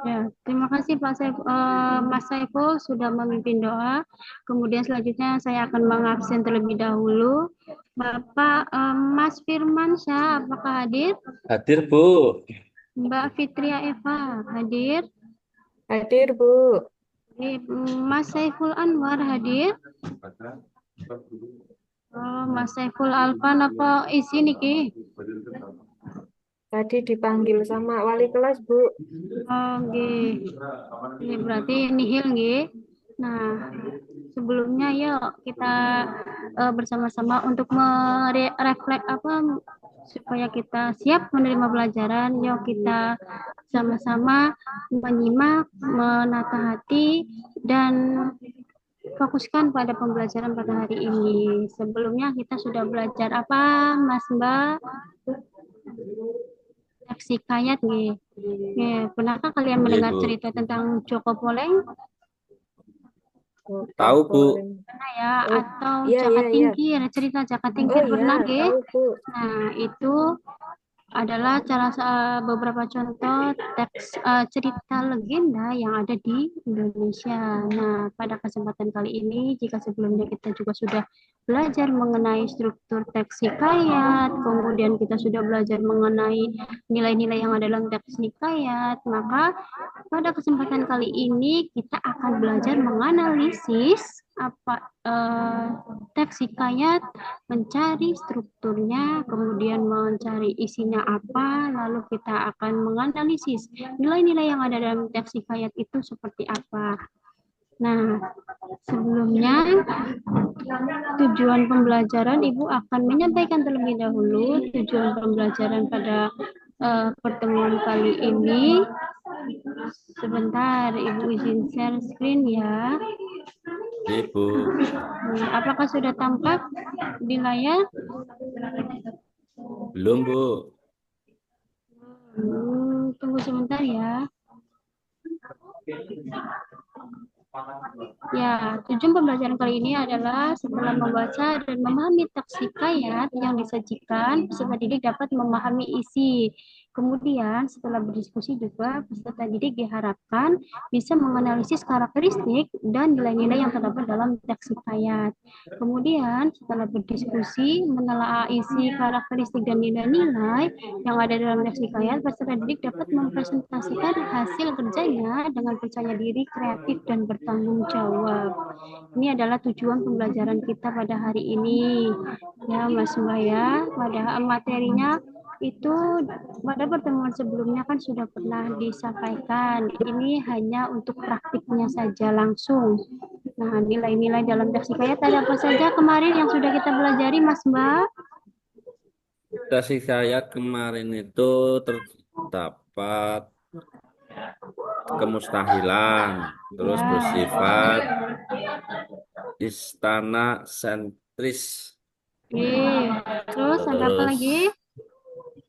Ya, terima kasih Mas Saiful sudah memimpin doa. Kemudian selanjutnya saya akan mengabsen terlebih dahulu. Bapak Mas Firmansyah, apakah hadir? Hadir, Bu. Mbak Fitria Eva, hadir? Hadir, Bu. Mas Saiful Anwar, hadir? Oh, Mas Saiful Alfan, apa isi niki? Tadi dipanggil sama wali kelas, Bu. Oh, nggih. Ini berarti nihil nggih. Nah, sebelumnya yuk kita bersama-sama untuk mereflek apa supaya kita siap menerima pelajaran. Yuk kita sama-sama menyimak, menata hati dan fokuskan pada pembelajaran pada hari ini. Sebelumnya kita sudah belajar apa, Mas Mbak? Reaksi kayat nih. Pernahkah kalian Nggih, mendengar Bu. cerita tentang Joko Poleng? Joko Tahu, Bu. Poleng. Pernah ya, Oh, atau iya, Jaka iya, iya. Tingkir, cerita Jaka Oh, Tingkir iya, pernah nggih? tahu, Bu. Nah, itu adalah beberapa contoh teks cerita legenda yang ada di Indonesia. Nah, pada kesempatan kali ini, jika sebelumnya kita juga sudah belajar mengenai struktur teks hikayat, kemudian kita sudah belajar mengenai nilai-nilai yang ada dalam teks hikayat, maka pada kesempatan kali ini kita akan belajar menganalisis teks hikayat, mencari strukturnya, kemudian mencari isinya apa, lalu kita akan menganalisis nilai-nilai yang ada dalam teks hikayat itu seperti apa. Nah, sebelumnya tujuan pembelajaran Ibu akan menyampaikan terlebih dahulu tujuan pembelajaran pada pertemuan kali ini. Sebentar, Ibu izin share screen ya. Nggih, Bu. Apakah sudah tampak di layar? Belum, Bu. Tunggu sebentar ya. Ya, tujuan pembelajaran kali ini adalah setelah membaca dan memahami teks hikayat yang disajikan, peserta didik dapat memahami isi. Kemudian, setelah berdiskusi juga, peserta didik diharapkan bisa menganalisis karakteristik dan nilai-nilai yang terdapat dalam teks hikayat. Kemudian, setelah berdiskusi, menelaah isi karakteristik dan nilai-nilai yang ada dalam teks hikayat, peserta didik dapat mempresentasikan hasil kerjanya dengan percaya diri, kreatif, dan bertanggung jawab. Ini adalah tujuan pembelajaran kita pada hari ini. Ya, Mas Mbak ya, pada materinya itu pada pertemuan sebelumnya kan sudah pernah disampaikan. Ini hanya untuk praktiknya saja langsung. Nah, nilai-nilai dalam teks hikayat ada apa saja kemarin yang sudah kita pelajari, Mas Mbak? Dasi saya kemarin itu terdapat kemustahilan, terus Ya. bersifat istana sentris, Oke. Terus ada apa terus lagi?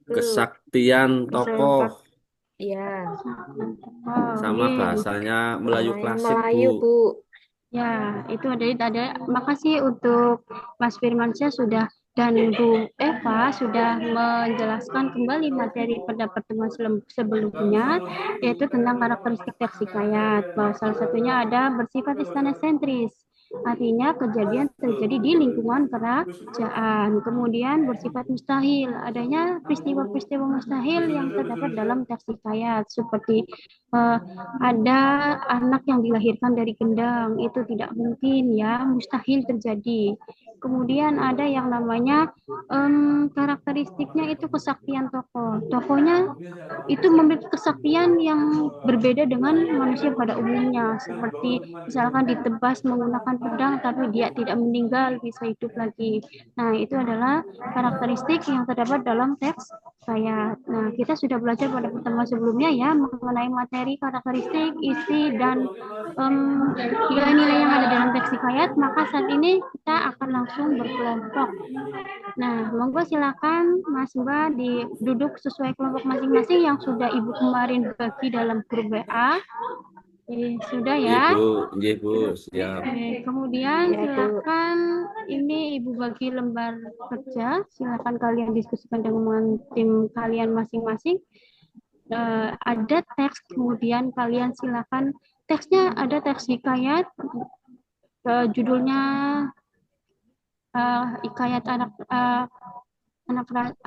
Tuh, kesaktian tokoh, kesempat. Ya, Oh, sama oke. bahasanya Melayu namanya klasik, Bu. Melayu, Bu. Ya, itu ada. Makasih untuk Mas Firmansyah sudah dan Bu Eva sudah menjelaskan kembali materi pada pertemuan sebelumnya, yaitu tentang karakteristik teks hikayat. Bahwa salah satunya ada bersifat istana sentris. Artinya kejadian terjadi di lingkungan kerajaan. Kemudian bersifat mustahil. Adanya peristiwa-peristiwa mustahil yang terdapat dalam teks hikayat seperti eh, ada anak yang dilahirkan dari gendang, itu tidak mungkin ya, mustahil terjadi. Kemudian ada yang namanya karakteristiknya itu kesaktian tokoh. Tokohnya itu memiliki kesaktian yang berbeda dengan manusia pada umumnya, seperti misalkan ditebas menggunakan pedang tapi dia tidak meninggal, bisa hidup lagi. Nah, itu adalah karakteristik yang terdapat dalam teks saya. Nah, kita sudah belajar pada pertemuan sebelumnya ya mengenai materi, karakteristik, isi, dan nilai-nilai yang ada dalam teks hikayat. Maka saat ini kita akan langsung berkelompok. Nah, monggo silakan Mas Mbak duduk sesuai kelompok masing-masing yang sudah Ibu kemarin bagi dalam grup WA. Sudah Nggih, ya. Bu. Nggih, Bu. Siap. Kemudian Ya, Bu. silakan ini Ibu bagi lembar kerja. Silakan kalian diskusikan dengan tim kalian masing-masing. ada teks, kemudian kalian silakan teksnya ada teks hikayat, judulnya hikayat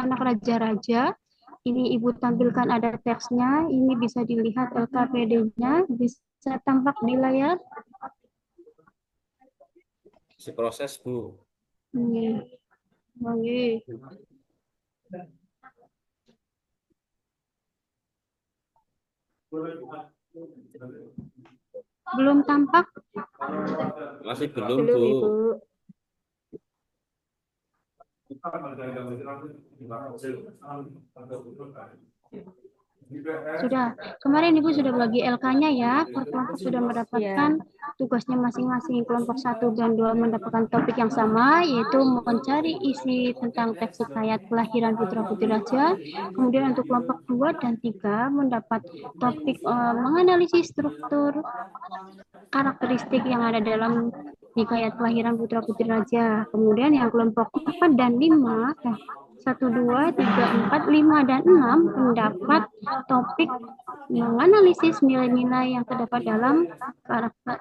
anak raja-raja. Ini Ibu tampilkan ada teksnya, ini bisa dilihat LKPD-nya, bisa tampak di layar. Si proses, Bu. Ini, oke. Belum tampak? Masih belum, Belum, Bu. Ibu. Sudah. Kemarin Ibu sudah bagi LK-nya ya. Per kelompok sudah Ya, mendapatkan tugasnya masing-masing. Kelompok 1 dan 2 mendapatkan topik yang sama, yaitu mencari isi tentang teks hikayat kelahiran Putra Putri Raja. Kemudian untuk kelompok 2 dan 3 mendapat topik menganalisis struktur karakteristik yang ada dalam hikayat kelahiran Putra Putri Raja. Kemudian yang kelompok 4 dan 5, 1, 2, 3, 4, 5, dan 6 mendapat topik menganalisis nilai-nilai yang terdapat dalam karakter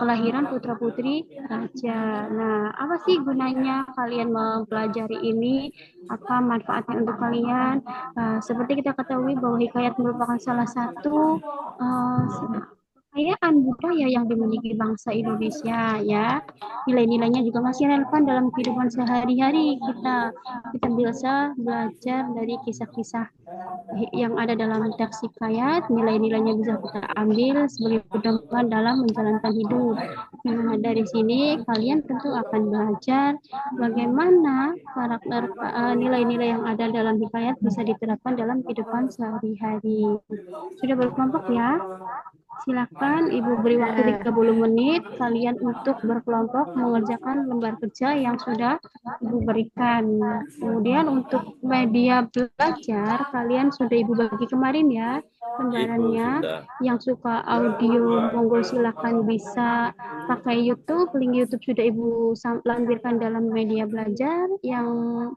kelahiran Putra Putri Raja. Nah, apa sih gunanya kalian mempelajari ini? Apa manfaatnya untuk kalian? Seperti kita ketahui bahwa hikayat merupakan salah satu kekayaan budaya yang dimiliki bangsa Indonesia ya. Nilai-nilainya juga masih relevan dalam kehidupan sehari-hari kita. Kita bisa belajar dari kisah-kisah yang ada dalam teks hikayat, nilai-nilainya bisa kita ambil sebagai pedoman dalam menjalankan hidup. Nah, dari sini kalian tentu akan belajar bagaimana karakter nilai-nilai yang ada dalam hikayat bisa diterapkan dalam kehidupan sehari-hari. Sudah berkelompok ya? Silakan Ibu beri waktu 30 menit kalian untuk berkelompok mengerjakan lembar kerja yang sudah Ibu berikan. Kemudian untuk media belajar kalian sudah Ibu bagi kemarin ya Ibu lembarannya. sudah. Yang suka audio monggo silakan bisa pakai YouTube, link YouTube sudah Ibu lampirkan dalam media belajar. Yang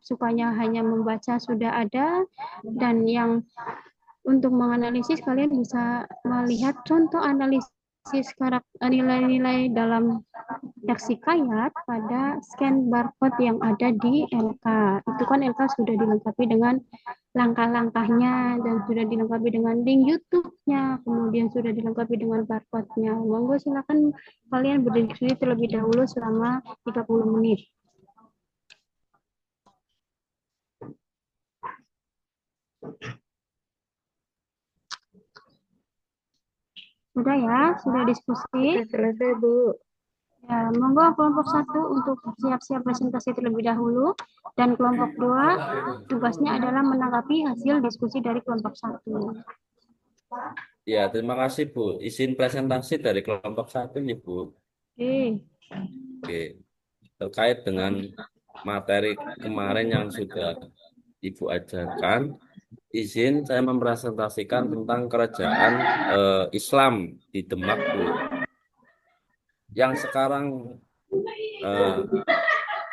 sukanya hanya membaca sudah ada, dan yang untuk menganalisis kalian bisa melihat contoh analisis nilai-nilai dalam teks hikayat pada scan barcode yang ada di LK. Itu kan LK sudah dilengkapi dengan langkah-langkahnya dan sudah dilengkapi dengan link YouTube-nya, kemudian sudah dilengkapi dengan barcode-nya. Monggo silakan kalian berdiskusi terlebih dahulu selama 30 menit. Sudah ya, sudah diskusi. Sudah selesai, Bu. Ya, monggo kelompok 1 untuk siap-siap presentasi terlebih dahulu, dan kelompok 2 tugasnya adalah menanggapi hasil diskusi dari kelompok 1. Ya, terima kasih, Bu. Izin presentasi dari kelompok 1 nih, Bu. Oke. Oke. Terkait dengan materi kemarin yang sudah Ibu ajarkan, izin saya mempresentasikan tentang kerajaan Islam di Demak, Bu. Yang sekarang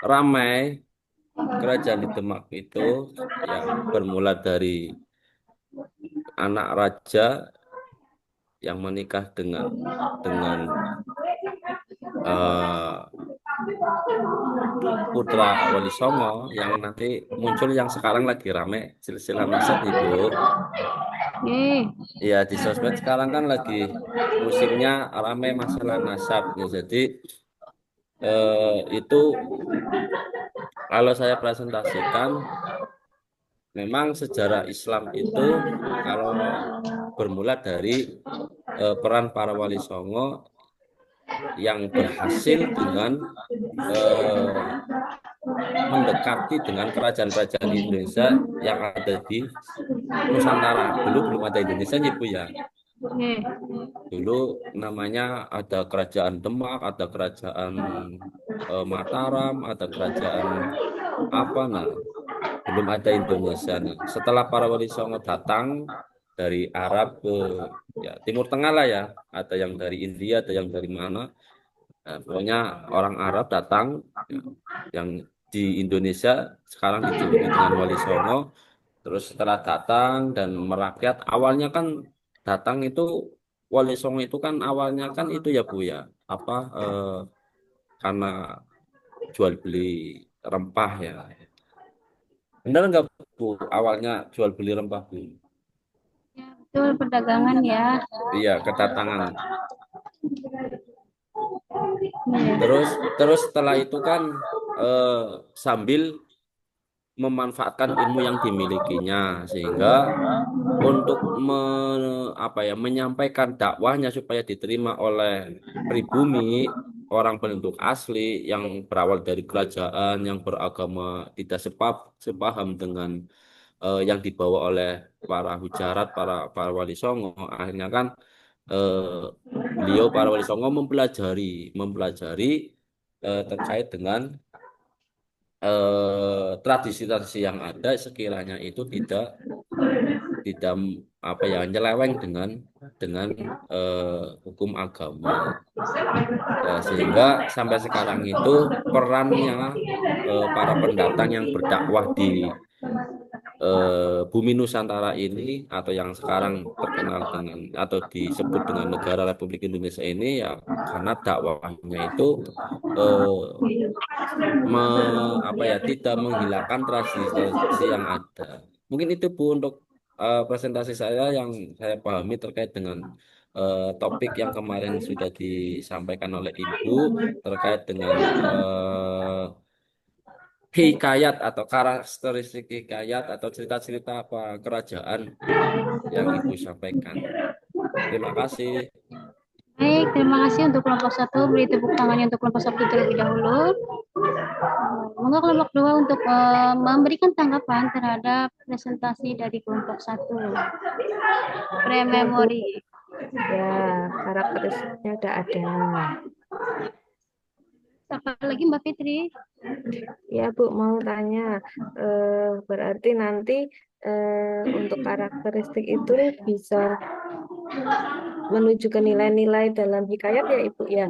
ramai kerajaan di Demak itu yang bermula dari anak raja yang menikah dengan putra Wali Songo, yang nanti muncul yang sekarang lagi rame silsilah nasab, Ibu. Ya, di sosmed sekarang kan lagi musimnya rame masalah nasab. Ya, jadi itu kalau saya presentasikan, memang sejarah Islam itu kalau bermula dari peran para Wali Songo yang berhasil dengan mendekati dengan kerajaan-kerajaan Indonesia yang ada di Nusantara. Dulu belum ada Indonesia nih, Bu, ya. Dulu namanya ada kerajaan Demak, ada kerajaan Mataram, ada kerajaan apa, nah belum ada Indonesia. Nah, setelah para Wali Songo datang dari Arab ke ya Timur Tengah lah ya, ada yang dari India, ada yang dari mana. Nah, pokoknya orang Arab datang, ya, yang di Indonesia sekarang dijuluki dengan Wali Songo. Terus setelah datang dan merakyat, awalnya kan datang itu Wali Songo itu kan awalnya kan itu ya Bu ya, apa karena jual beli rempah ya. Benar nggak Bu? Awalnya jual beli rempah Bu? Ya, betul perdagangan ya. Iya, kedatangan. Iya. Terus terus setelah itu kan eh, sambil memanfaatkan ilmu yang dimilikinya sehingga untuk apa ya menyampaikan dakwahnya supaya diterima oleh pribumi orang penduduk asli yang berawal dari kerajaan yang beragama tidak sepaham dengan yang dibawa oleh para hujarat para wali songo akhirnya kan eh, beliau para wali songo mempelajari terkait dengan tradisi-tradisi yang ada sekiranya itu tidak apa ya nyeleweng dengan hukum agama. Ya, sehingga sampai sekarang itu perannya para pendatang yang berdakwah di bumi Nusantara ini atau yang sekarang terkenal dengan atau disebut dengan Negara Republik Indonesia ini ya karena dakwahnya itu eh, apa ya tidak menghilangkan tradisi yang ada. Mungkin itu Bu untuk presentasi saya yang saya pahami terkait dengan topik yang kemarin sudah disampaikan oleh Ibu terkait dengan hikayat atau karakteristik hikayat atau cerita-cerita apa kerajaan yang Ibu sampaikan. Terima kasih. Baik, terima kasih untuk kelompok satu. Beri tepuk tangannya untuk kelompok satu terlebih dahulu. Monggo kelompok dua untuk memberikan tanggapan terhadap presentasi dari kelompok satu. Ya, Bu. Pre-memori. Ya, karakteristiknya udah ada. Apa lagi Mbak Fitri? Ya, Bu, mau tanya. Berarti nanti untuk karakteristik itu bisa menuju ke nilai-nilai dalam hikayat ya, Ibu ya?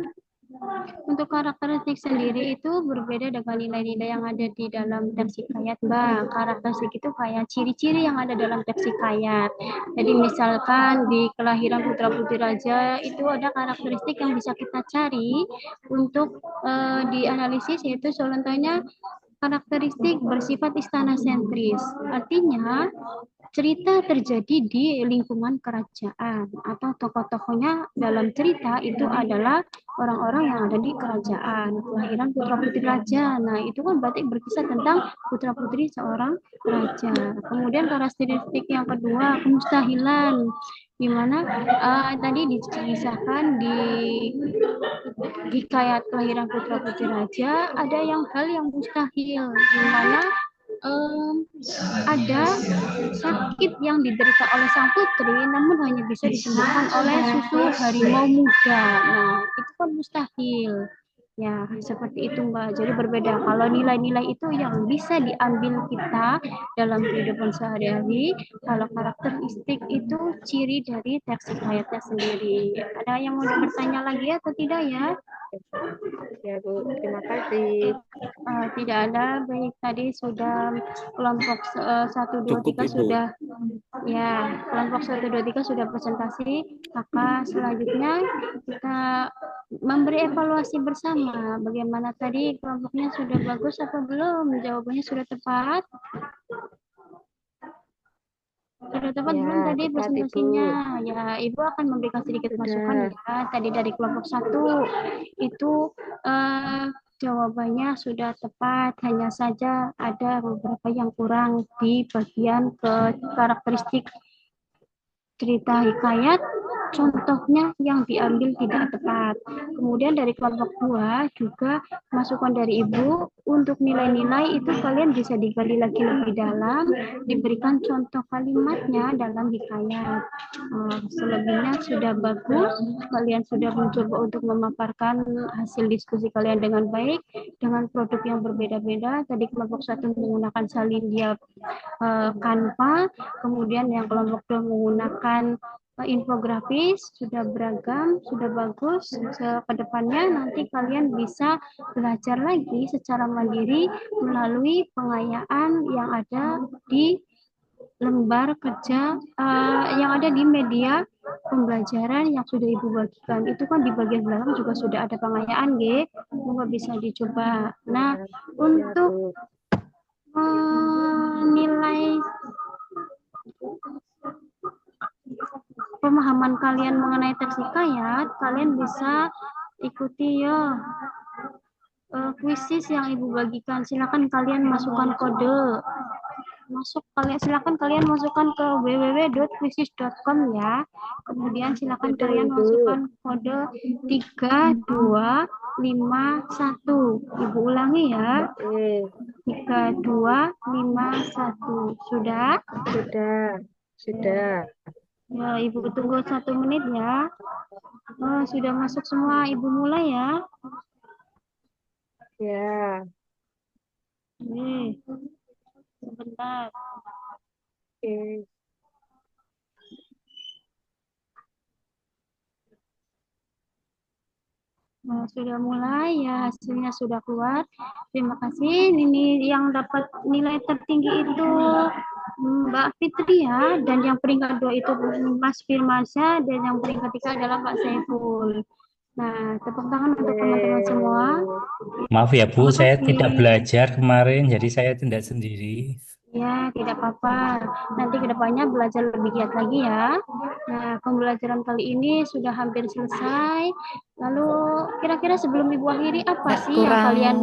Untuk karakteristik sendiri itu berbeda dengan nilai-nilai yang ada di dalam teks hikayat, Mbak. Karakteristik itu kayak ciri-ciri yang ada dalam teks hikayat. Jadi misalkan di kelahiran putra putri raja itu ada karakteristik yang bisa kita cari untuk dianalisis, yaitu contohnya karakteristik bersifat istana sentris. Artinya cerita terjadi di lingkungan kerajaan atau tokoh-tokohnya dalam cerita itu adalah orang-orang yang ada di kerajaan, kelahiran putra putri raja. Nah, itu kan berarti berkisah tentang putra putri seorang raja. Kemudian karakteristik yang kedua, kemustahilan, di mana tadi dikisahkan di hikayat kelahiran putra putri raja ada hal yang mustahil, di mana em, ada sakit yang diderita oleh sang putri namun hanya bisa disembuhkan oleh susu harimau muda. Nah, itu kan mustahil. Ya, seperti itu Mbak. Jadi berbeda. Kalau nilai-nilai itu yang bisa diambil kita dalam kehidupan sehari-hari, kalau karakteristik itu ciri dari teks hikayatnya sendiri. Ada yang mau bertanya lagi atau tidak ya? Ya, Bu. Terima kasih. Tidak ada. Baik, tadi sudah kelompok 1, 2, Cukup 3 Ibu. sudah ya, kelompok 1, 2, 3 sudah presentasi. Maka selanjutnya kita memberi evaluasi bersama. Bagaimana tadi kelompoknya sudah bagus atau belum? Jawabannya sudah tepat? Sudah tepat Ya, belum tadi tepat, Ibu. presentasinya? Ya, Ibu akan memberikan sedikit masukan Sudah. ya. Tadi dari kelompok 1 itu jawabannya sudah tepat, hanya saja ada beberapa yang kurang di bagian ke karakteristik cerita hikayat, contohnya yang diambil tidak tepat. Kemudian dari kelompok 2 juga masukan dari Ibu untuk nilai-nilai itu kalian bisa digali lagi lebih dalam, diberikan contoh kalimatnya dalam hikayat. Selebihnya sudah bagus, kalian sudah mencoba untuk memaparkan hasil diskusi kalian dengan baik, dengan produk yang berbeda-beda. Tadi kelompok 1 menggunakan salin dia Canva, kemudian yang kelompok 2 menggunakan infografis, sudah beragam, sudah bagus. Kedepannya nanti kalian bisa belajar lagi secara mandiri melalui pengayaan yang ada di lembar kerja yang ada di media pembelajaran yang sudah Ibu bagikan. Itu kan di bagian belakang juga sudah ada pengayaan, G. Semoga bisa dicoba. Nah, Ya, untuk Bu. nilai pemahaman kalian mengenai teks hikayat, kalian bisa ikuti ya kuisis yang Ibu bagikan. Silakan kalian masukkan kode. Silakan kalian masukkan ke www.quizzes.com ya. Kemudian silakan Sudah, kalian Ibu. masukkan kode 3251. Ibu ulangi ya. 3251. Sudah? Sudah. Ya, Ibu tunggu 1 menit ya. Oh, sudah masuk semua. Ibu mulai ya. Ya. Sebentar. Oke. Nah, sudah mulai ya, hasilnya sudah keluar. Terima kasih. Ini yang dapat nilai tertinggi itu Mbak Fitri ya, dan yang peringkat 2 itu Mas Firmansyah, dan yang peringkat 3 adalah Pak Saiful. Nah, tepuk tangan untuk teman-teman semua. Maaf ya Bu, Terima saya kasih. tidak belajar kemarin, jadi saya tidak sendiri. Ya, tidak apa-apa. Nanti kedepannya belajar lebih giat lagi ya. Nah, pembelajaran kali ini sudah hampir selesai. Lalu, kira-kira sebelum Ibu akhiri, apa sih yang Kurang kalian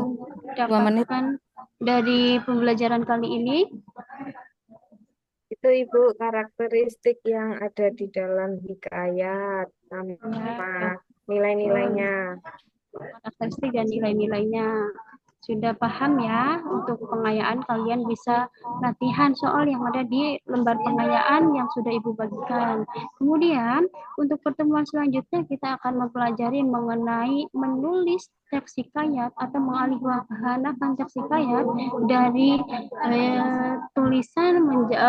2 menit. dapatkan dari pembelajaran kali ini? Itu Ibu karakteristik yang ada di dalam hikayat sama Ya, nilai-nilainya. karakteristik dan nilai-nilainya. Sudah paham ya, untuk pengayaan kalian bisa latihan soal yang ada di lembar pengayaan yang sudah Ibu bagikan. Kemudian, untuk pertemuan selanjutnya kita akan mempelajari mengenai menulis teks hikayat atau mengalihbahasakan teks hikayat dari tulisan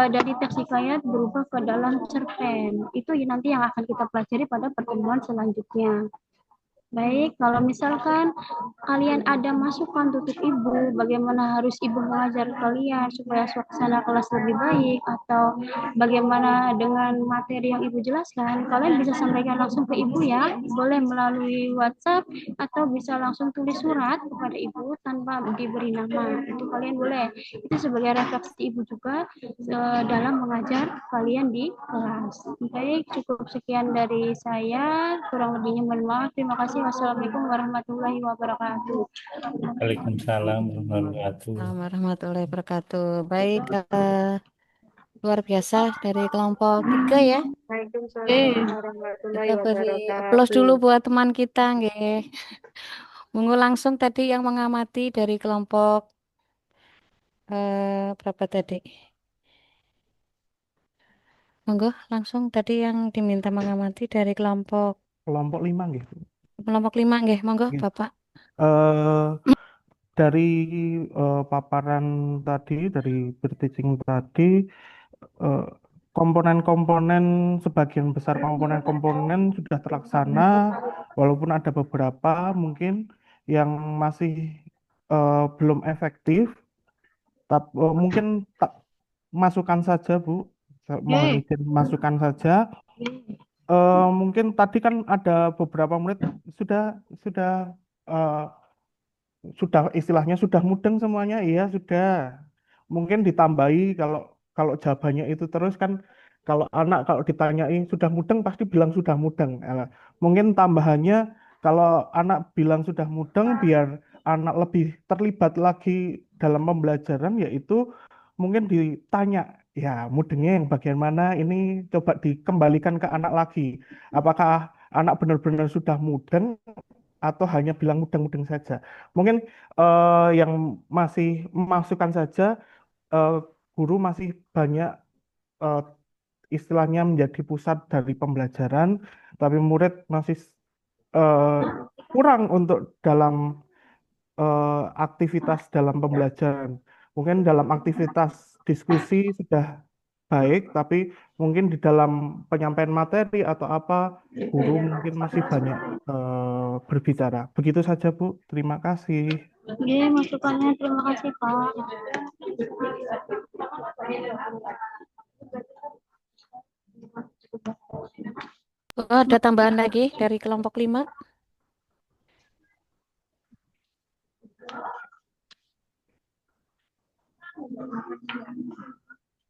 dari teks hikayat berubah ke dalam cerpen. Itu nanti yang akan kita pelajari pada pertemuan selanjutnya. Baik, kalau misalkan kalian ada masukan untuk Ibu, bagaimana harus Ibu mengajar kalian supaya suasana kelas lebih baik, atau bagaimana dengan materi yang Ibu jelaskan, kalian bisa sampaikan langsung ke Ibu ya, boleh melalui WhatsApp, atau bisa langsung tulis surat kepada Ibu tanpa diberi nama, itu kalian boleh. Itu sebagai refleksi Ibu juga dalam mengajar kalian di kelas. Baik, cukup sekian dari saya, kurang lebihnya mohon maaf. Terima kasih. Wassalamualaikum warahmatullahi wabarakatuh. Waalaikumsalam warahmatullahi wabarakatuh. Warahmatullahi wabarakatuh. Baik, luar biasa dari kelompok 3 ya. Waalaikumsalam warahmatullahi Kita beri aplaus dulu wabarakatuh. buat teman kita, nggih. Monggo langsung tadi yang mengamati dari kelompok berapa tadi? Monggo langsung tadi yang diminta mengamati dari kelompok 5 nggih. kelompok 5 nggih, monggo Nggih. Bapak. Eh, dari paparan tadi, dari berteaching tadi, eh, komponen-komponen, sebagian besar komponen-komponen sudah terlaksana, walaupun ada beberapa mungkin yang masih belum efektif, tapi mungkin tak masukkan saja, Bu. Saya mohon izin masukkan saja. Mungkin tadi kan ada beberapa murid sudah eh, sudah istilahnya sudah mudeng semuanya, iya sudah. Mungkin ditambahi kalau kalau jawabannya itu terus kan, kalau ditanyai sudah mudeng pasti bilang sudah mudeng. Mungkin tambahannya, kalau anak bilang sudah mudeng, biar anak lebih terlibat lagi dalam pembelajaran, yaitu mungkin ditanya, ya mudengnya yang bagian mana, ini coba dikembalikan ke anak lagi. Apakah anak benar-benar sudah mudeng atau hanya bilang mudeng-mudeng saja. Mungkin yang masih memasukkan saja, eh, guru masih banyak eh, istilahnya menjadi pusat dari pembelajaran, tapi murid masih eh, kurang untuk dalam aktivitas dalam pembelajaran. Mungkin dalam aktivitas diskusi sudah baik, tapi mungkin di dalam penyampaian materi atau apa, guru mungkin masih banyak berbicara. Begitu saja, Bu. Terima kasih. Oke, masukannya terima kasih Pak. Oh, ada tambahan lagi dari kelompok 5.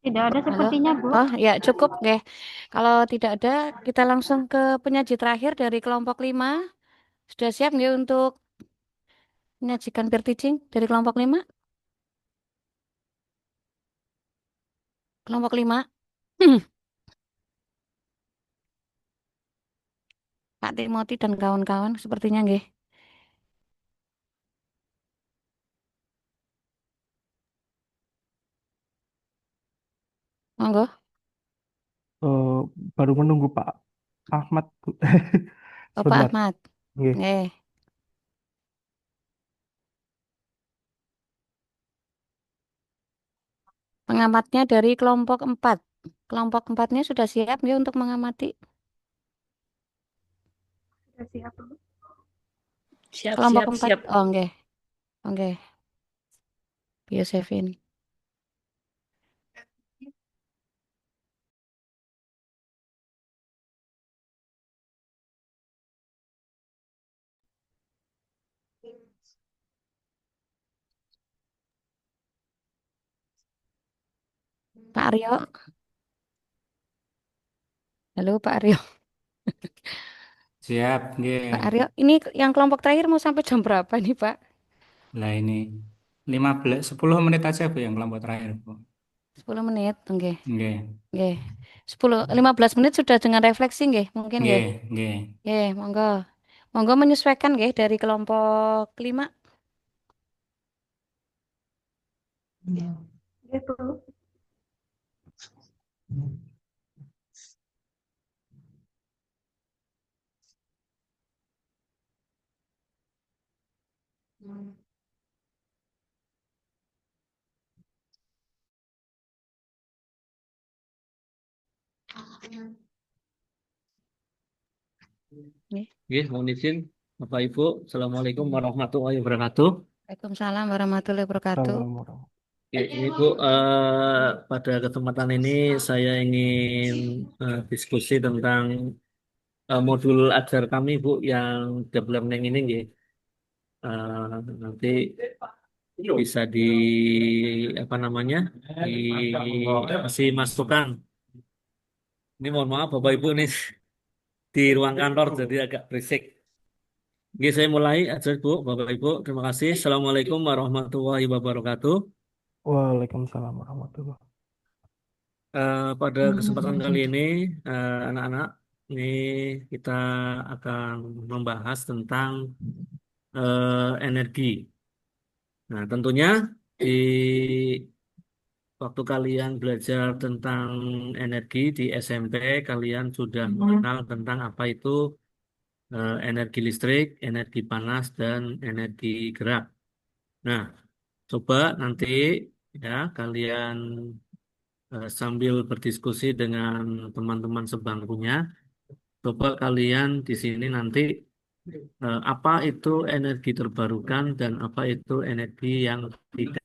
Tidak ada Halo? sepertinya, Bu. Oh, ya cukup, nggih. Kalau tidak ada, kita langsung ke penyaji terakhir dari kelompok 5. Sudah siap nggih untuk menyajikan peer teaching dari kelompok 5? Kelompok 5. Pak Timothy dan kawan-kawan sepertinya nggih. Monggo. Eh, baru menunggu Pak Ahmad, Bu. Oh, Pak Sebentar. Ahmad. Nggih. Nggih. Pengamatnya dari kelompok 4. Kelompok 4-nya sudah siap nggih untuk mengamati? Sudah siap, Bu. Siap, Kelompok siap, 4. siap. Oh, nggih. Oke. Biosefin. Pak Aryo. Halo, Pak Aryo. Siap, Pak nggih. Aryo, ini yang kelompok terakhir mau sampai jam berapa nih, Pak? Lah ini 10 menit aja Bu yang kelompok terakhir, Bu. 10 menit, oke. Nggih. Nggih. 15 menit sudah dengan refleksi nggih, mungkin nggih. Nggih, nggih. Nggih, monggo. Monggo menyesuaikan nggih dari kelompok 5. Oke, Bu. Nggih. Oke, mohon izin, Bapak Ibu. Assalamualaikum warahmatullahi wabarakatuh. Waalaikumsalam warahmatullahi wabarakatuh. Salam warahmatullahi. Oke, ini Bu, pada kesempatan ini saya ingin diskusi tentang modul ajar kami, Bu, yang deep learning ini, nggih. Nanti bisa di apa namanya dikasih masukan. Ini mohon maaf Bapak Ibu nih di ruang kantor jadi agak berisik. Oke, saya mulai ajar Bu, Bapak Ibu. Terima kasih. Assalamualaikum warahmatullahi wabarakatuh. Waalaikumsalam warahmatullahi. Pada kesempatan kali ini, anak-anak, ini kita akan membahas tentang energi. Nah, tentunya di waktu kalian belajar tentang energi di SMP, kalian sudah mengenal tentang apa itu energi listrik, energi panas, dan energi gerak. Nah, coba nanti ya kalian sambil berdiskusi dengan teman-teman sebangkunya, coba kalian di sini nanti apa itu energi terbarukan dan apa itu energi yang tidak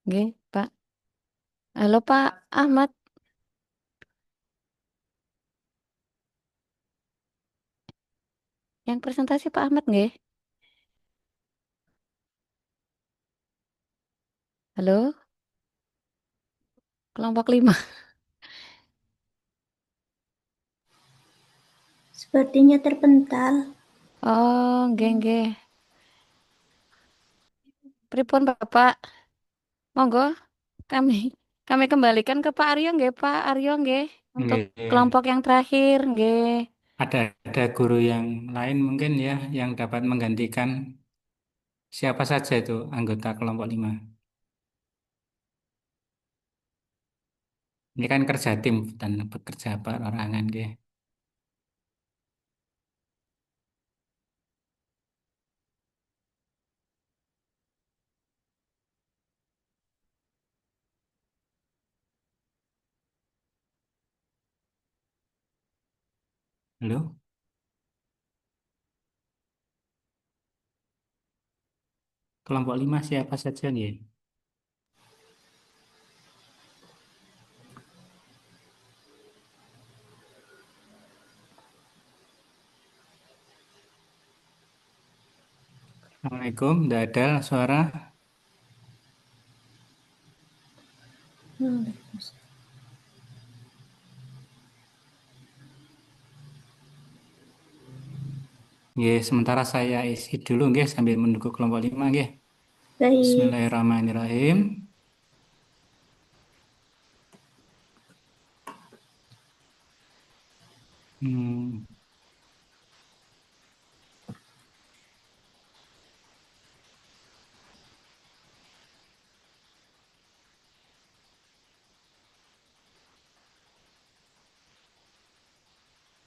Nggih, Pak. Halo Pak Ahmad, yang presentasi Pak Ahmad nggih? Halo, kelompok 5. Sepertinya terpental. Oh, nggih nggih. Pripun Bapak? Monggo kami kami kembalikan ke Pak Aryo nggih, Pak Aryo nggih, untuk Nggih. kelompok yang terakhir nggih. Ada guru yang lain mungkin ya yang dapat menggantikan siapa saja itu anggota kelompok 5. Ini kan kerja tim dan bekerja perorangan nggih. Halo, kelompok 5 siapa saja nggih? Assalamualaikum, tidak ada suara. Nggih, sementara saya isi dulu nggih sambil menunggu kelompok 5 nggih. Baik. Bismillahirrahmanirrahim. Hmm,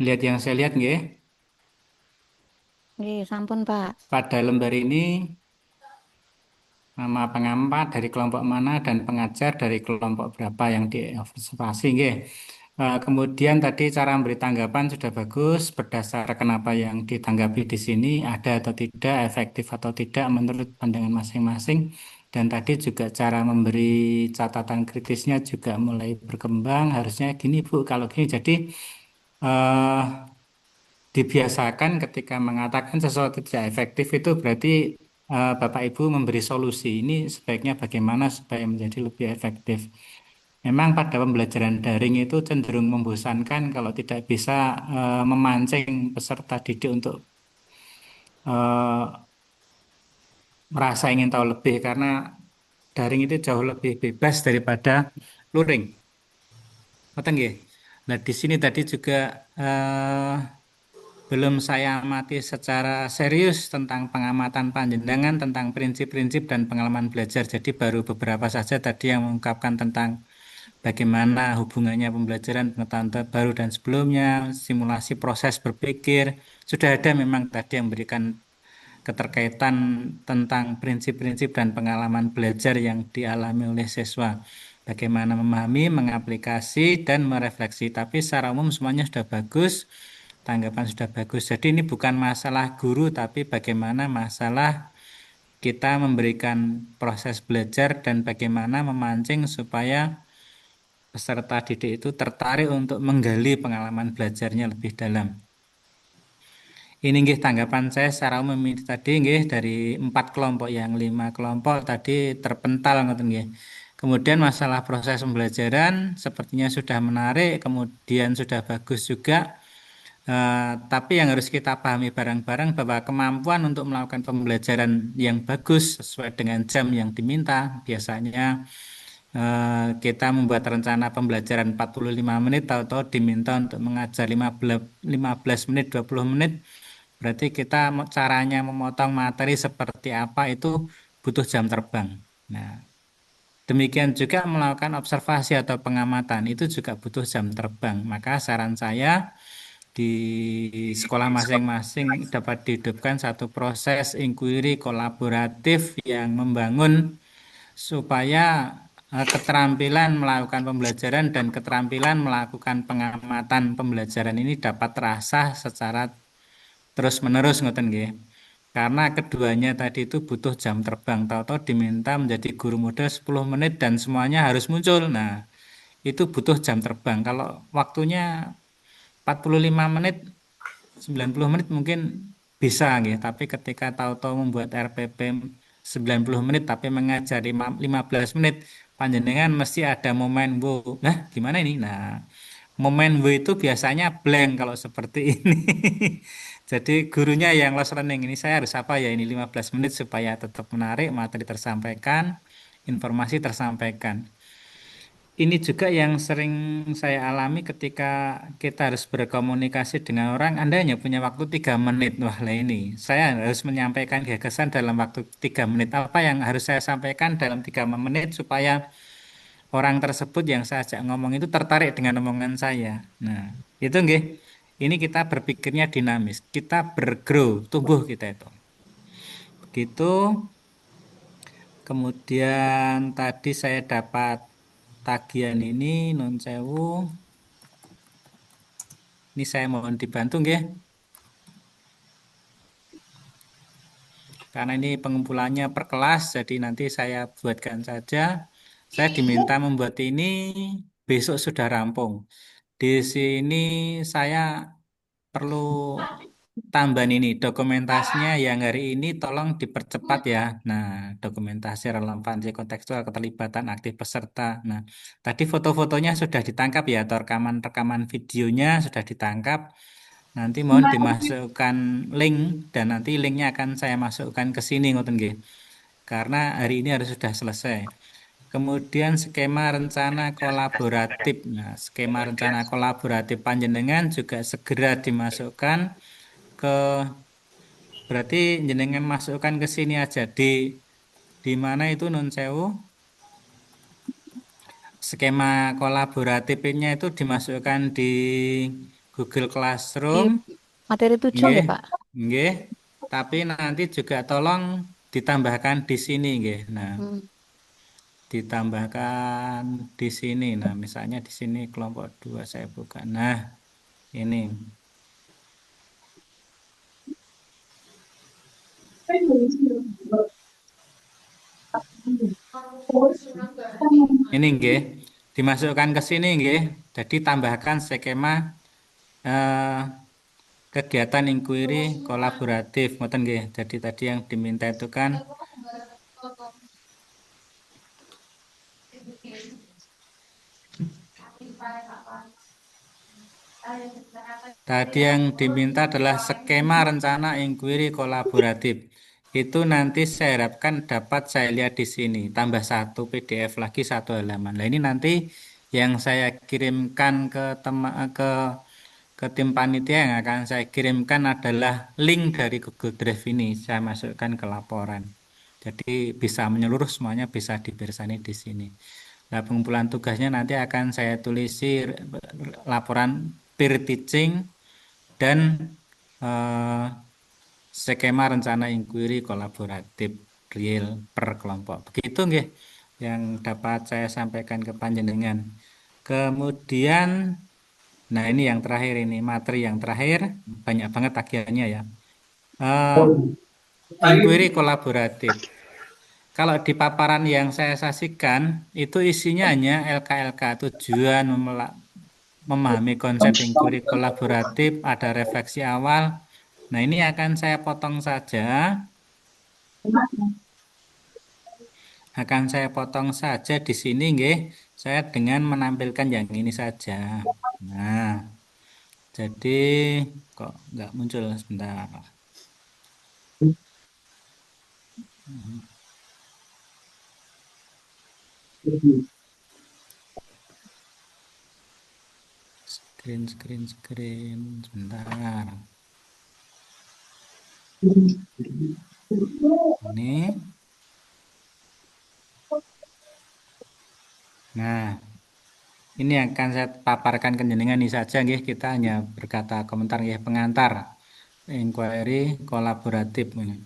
lihat yang saya lihat nggih. Nggih, sampun Pak. Pada lembar ini nama pengampat dari kelompok mana dan pengajar dari kelompok berapa yang diobservasi nggih. Kemudian tadi cara memberi tanggapan sudah bagus berdasar kenapa yang ditanggapi di sini ada atau tidak, efektif atau tidak menurut pandangan masing-masing. Dan tadi juga cara memberi catatan kritisnya juga mulai berkembang. Harusnya gini Bu, kalau gini jadi eh, dibiasakan ketika mengatakan sesuatu tidak efektif itu berarti Bapak Ibu memberi solusi ini sebaiknya bagaimana supaya menjadi lebih efektif. Memang pada pembelajaran daring itu cenderung membosankan kalau tidak bisa memancing peserta didik untuk eh, merasa ingin tahu lebih karena daring itu jauh lebih bebas daripada luring. Ngoten nggih. Nah, di sini tadi juga belum saya amati secara serius tentang pengamatan panjenengan tentang prinsip-prinsip dan pengalaman belajar. Jadi baru beberapa saja tadi yang mengungkapkan tentang bagaimana hubungannya pembelajaran pengetahuan baru dan sebelumnya, simulasi proses berpikir. Sudah ada memang tadi yang memberikan keterkaitan tentang prinsip-prinsip dan pengalaman belajar yang dialami oleh siswa. Bagaimana memahami, mengaplikasi, dan merefleksi. Tapi secara umum semuanya sudah bagus, tanggapan sudah bagus. Jadi ini bukan masalah guru, tapi bagaimana masalah kita memberikan proses belajar dan bagaimana memancing supaya peserta didik itu tertarik untuk menggali pengalaman belajarnya lebih dalam. Ini nggih tanggapan saya secara umum ini tadi nggih dari 4 kelompok yang 5 kelompok tadi terpental ngoten nggih. Kemudian masalah proses pembelajaran sepertinya sudah menarik, kemudian sudah bagus juga. Tapi yang harus kita pahami bareng-bareng bahwa kemampuan untuk melakukan pembelajaran yang bagus sesuai dengan jam yang diminta biasanya kita membuat rencana pembelajaran 45 menit atau diminta untuk mengajar 15 menit 20 menit berarti kita caranya memotong materi seperti apa itu butuh jam terbang. Nah, demikian juga melakukan observasi atau pengamatan itu juga butuh jam terbang. Maka saran saya di sekolah masing-masing dapat dihidupkan satu proses inquiry kolaboratif yang membangun supaya keterampilan melakukan pembelajaran dan keterampilan melakukan pengamatan pembelajaran ini dapat terasah secara terus-menerus ngoten nggih. Karena keduanya tadi itu butuh jam terbang. Tahu-tahu diminta menjadi guru model 10 menit dan semuanya harus muncul. Nah, itu butuh jam terbang. Kalau waktunya 45 menit, 90 menit mungkin bisa gitu. Tapi ketika tahu-tahu membuat RPP 90 menit tapi mengajar 15 menit, panjenengan mesti ada momen, wow, nah gimana ini? Nah, momen W itu biasanya blank kalau seperti ini. Jadi gurunya yang lost learning ini saya harus apa ya ini 15 menit supaya tetap menarik, materi tersampaikan, informasi tersampaikan. Ini juga yang sering saya alami ketika kita harus berkomunikasi dengan orang, Anda hanya punya waktu 3 menit. Wah, lah ini saya harus menyampaikan gagasan dalam waktu 3 menit. Apa yang harus saya sampaikan dalam 3 menit supaya orang tersebut yang saya ajak ngomong itu tertarik dengan omongan saya. Nah, itu nggih. Ini kita berpikirnya dinamis. Kita bergrow, tumbuh kita itu. Begitu. Kemudian tadi saya dapat tagihan ini non sewu. Ini saya mohon dibantu nggih. Karena ini pengumpulannya per kelas, jadi nanti saya buatkan saja. Saya diminta membuat ini, besok sudah rampung. Di sini saya perlu tambahan ini, dokumentasinya yang hari ini tolong dipercepat ya. Nah, dokumentasi relevansi kontekstual keterlibatan aktif peserta. Nah, tadi foto-fotonya sudah ditangkap ya, atau rekaman-rekaman videonya sudah ditangkap. Nanti mohon dimasukkan link dan nanti linknya akan saya masukkan ke sini ngoten nggih. Karena hari ini harus sudah selesai. Kemudian skema rencana kolaboratif. Nah, skema rencana kolaboratif panjenengan juga segera dimasukkan ke berarti jenengan masukkan ke sini aja di mana itu nun sewu skema kolaboratifnya itu dimasukkan di Google Di Classroom. materi 7 Nggih, ya, Pak? nggih. Tapi nanti juga tolong ditambahkan di sini nggih. Nah, Hmm. ditambahkan di sini. Nah, misalnya di sini kelompok 2 saya buka. Nah, ini. Ini nggih, dimasukkan ke sini nggih. Jadi tambahkan skema eh, kegiatan inquiry kolaboratif ngoten nggih. Jadi tadi yang diminta itu kan tadi yang diminta adalah skema rencana inquiry kolaboratif. Itu nanti saya harapkan dapat saya lihat di sini. Tambah satu PDF lagi satu halaman. Nah ini nanti yang saya kirimkan ke tim panitia yang akan saya kirimkan adalah link dari Google Drive ini. Saya masukkan ke laporan. Jadi bisa menyeluruh semuanya bisa dibersani di sini. Nah, pengumpulan tugasnya nanti akan saya tulisi laporan peer teaching dan skema rencana inquiry kolaboratif real per kelompok. Begitu nggih yang dapat saya sampaikan ke panjenengan. Kemudian nah ini yang terakhir ini materi yang terakhir banyak banget tagihannya ya. Inquiry kolaboratif. Kalau di paparan yang saya saksikan itu isinya hanya LKLK tujuan memahami konsep inquiry kolaboratif, ada refleksi awal. Nah, ini akan saya potong saja. Akan saya potong saja di sini nggih. Saya dengan menampilkan yang ini saja. Nah, jadi kok nggak muncul sebentar. Screen sebentar. Ini. Nah, ini yang akan saya paparkan ke jenengan ini saja nggih, kita hanya berkata komentar nggih pengantar inquiry kolaboratif ini.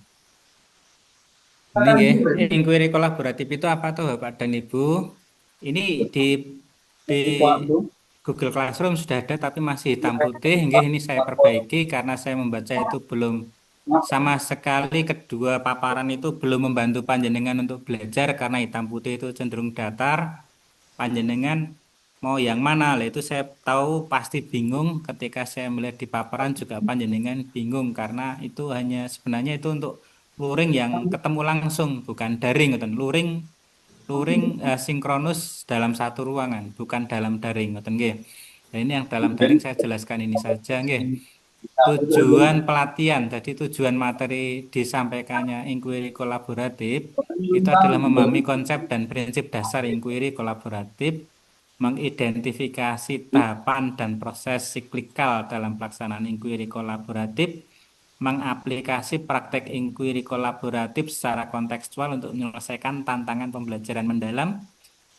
Ini nggih, inquiry kolaboratif itu apa tuh Bapak dan Ibu? Ini di Google Classroom sudah ada tapi masih hitam putih. Nggih, ini saya perbaiki karena saya membaca itu belum sama sekali kedua paparan itu belum membantu panjenengan untuk belajar karena hitam putih itu cenderung datar. Panjenengan mau yang mana? Lah itu saya tahu pasti bingung ketika saya melihat di paparan juga panjenengan bingung karena itu hanya sebenarnya itu untuk luring yang ketemu langsung bukan daring, ngoten. Luring luring sinkronus dalam satu ruangan, bukan dalam daring, ngoten nggih. Nah, ini yang dalam daring saya jelaskan ini saja nggih. Tujuan pelatihan, jadi tujuan materi disampaikannya inquiry kolaboratif itu adalah memahami konsep dan prinsip dasar inquiry kolaboratif, mengidentifikasi tahapan dan proses siklikal dalam pelaksanaan inquiry kolaboratif, mengaplikasi praktek inquiry kolaboratif secara kontekstual untuk menyelesaikan tantangan pembelajaran mendalam,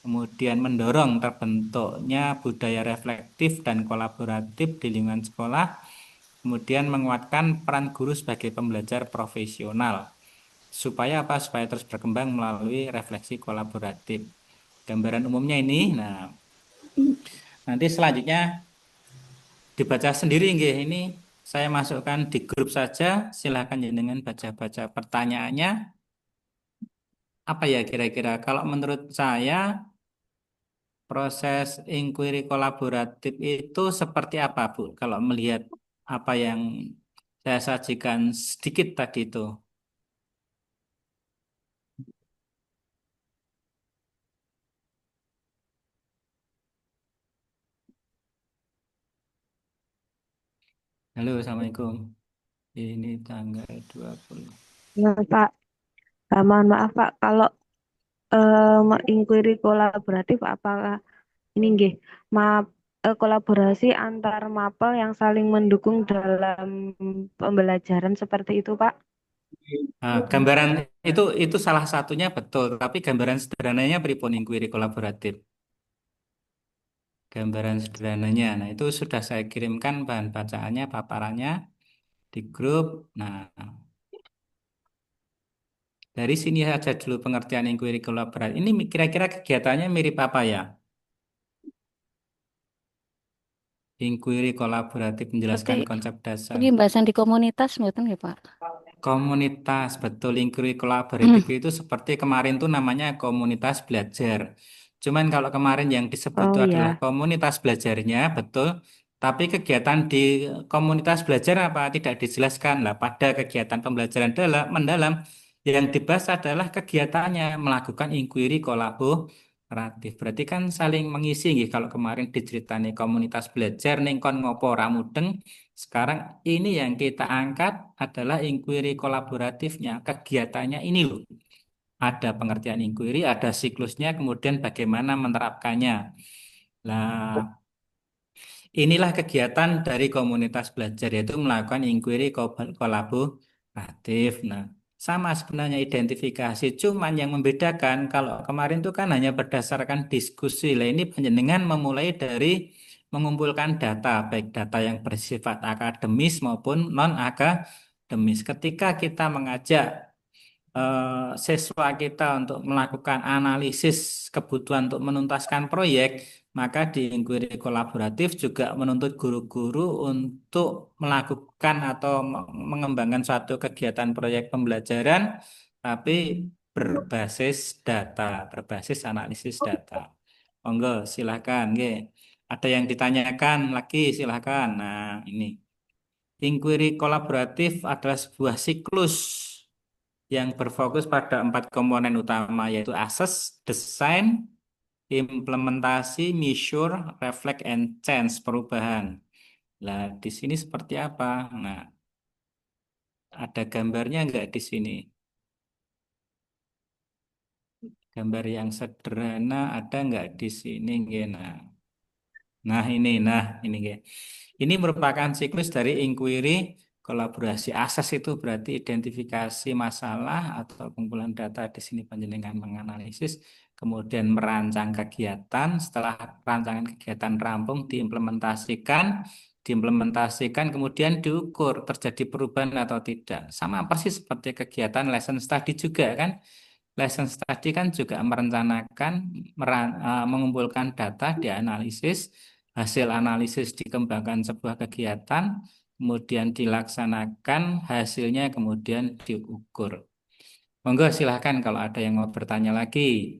kemudian mendorong terbentuknya budaya reflektif dan kolaboratif di lingkungan sekolah, kemudian menguatkan peran guru sebagai pembelajar profesional. Supaya apa? Supaya terus berkembang melalui refleksi kolaboratif. Gambaran umumnya ini, nah nanti selanjutnya dibaca sendiri nggih. Ini saya masukkan di grup saja. Silakan dengan baca-baca pertanyaannya. Apa ya kira-kira? Kalau menurut saya proses inquiry kolaboratif itu seperti apa, Bu? Kalau melihat apa yang saya sajikan sedikit tadi itu. Halo, Assalamualaikum. Ini tanggal 20. Ya, Pak. Mohon maaf, Pak. Kalau inquiry kolaboratif, apakah ini nggih, kolaborasi antar mapel yang saling mendukung dalam pembelajaran seperti itu, Pak? Nah, gambaran itu salah satunya betul, tapi gambaran sederhananya pripun inquiry kolaboratif. Gambaran sederhananya. Nah, itu sudah saya kirimkan bahan bacaannya, paparannya di grup. Nah, dari sini saja dulu pengertian inquiry kolaboratif. Ini kira-kira kegiatannya mirip apa ya? Inquiry kolaboratif Seperti menjelaskan konsep dasar. penyimbasan di komunitas, mboten ya, Pak? Komunitas, betul, inquiry kolaboratif itu seperti kemarin tuh namanya komunitas belajar. Cuman kalau kemarin yang disebut itu Oh adalah ya, komunitas belajarnya, betul. Tapi kegiatan di komunitas belajar apa tidak dijelaskan lah. Pada kegiatan pembelajaran mendalam yang dibahas adalah kegiatannya melakukan inquiry kolaboratif. Berarti kan saling mengisi nggih. Kalau kemarin diceritani komunitas belajar ning kon ngopo ra mudeng, sekarang ini yang kita angkat adalah inquiry kolaboratifnya, kegiatannya ini loh. Ada pengertian inquiry, ada siklusnya, kemudian bagaimana menerapkannya. Nah, inilah kegiatan dari komunitas belajar, yaitu melakukan inquiry kolaboratif. Nah, sama sebenarnya identifikasi, cuman yang membedakan kalau kemarin itu kan hanya berdasarkan diskusi. Lah ini panjenengan memulai dari mengumpulkan data, baik data yang bersifat akademis maupun non-akademis. Ketika kita mengajak siswa kita untuk melakukan analisis kebutuhan untuk menuntaskan proyek, maka di inquiry kolaboratif juga menuntut guru-guru untuk melakukan atau mengembangkan suatu kegiatan proyek pembelajaran, tapi berbasis data, berbasis analisis data. Monggo, silakan, nggih. Ada yang ditanyakan lagi, silakan. Nah, ini. Inquiry kolaboratif adalah sebuah siklus yang berfokus pada 4 komponen utama, yaitu assess, design, implementasi, measure, reflect, and change, perubahan. Nah, di sini seperti apa? Nah, ada gambarnya nggak di sini? Gambar yang sederhana ada nggak di sini? Nggih? Nah, ini nggih. Ini merupakan siklus dari inquiry kolaborasi. Asas itu berarti identifikasi masalah atau kumpulan data, di sini panjenengan menganalisis, kemudian merancang kegiatan. Setelah rancangan kegiatan rampung, diimplementasikan, kemudian diukur terjadi perubahan atau tidak. Sama persis seperti kegiatan lesson study juga kan. Lesson study kan juga merencanakan, mengumpulkan data, dianalisis, hasil analisis dikembangkan sebuah kegiatan, kemudian dilaksanakan, hasilnya kemudian diukur. Monggo silahkan kalau ada yang mau bertanya lagi.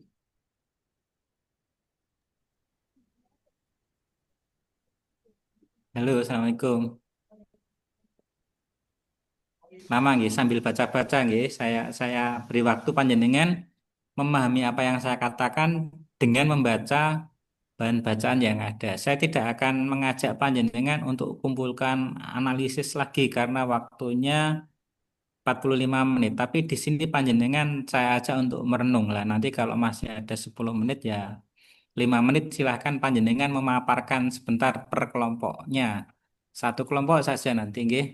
Halo, Assalamualaikum. Nama nggih sambil baca-baca nggih, saya beri waktu panjenengan memahami apa yang saya katakan dengan membaca bahan bacaan yang ada. Saya tidak akan mengajak panjenengan untuk kumpulkan analisis lagi karena waktunya 45 menit. Tapi di sini panjenengan saya ajak untuk merenung lah. Nanti kalau masih ada 10 menit ya 5 menit silahkan panjenengan memaparkan sebentar per kelompoknya. Satu kelompok saja nanti nggih.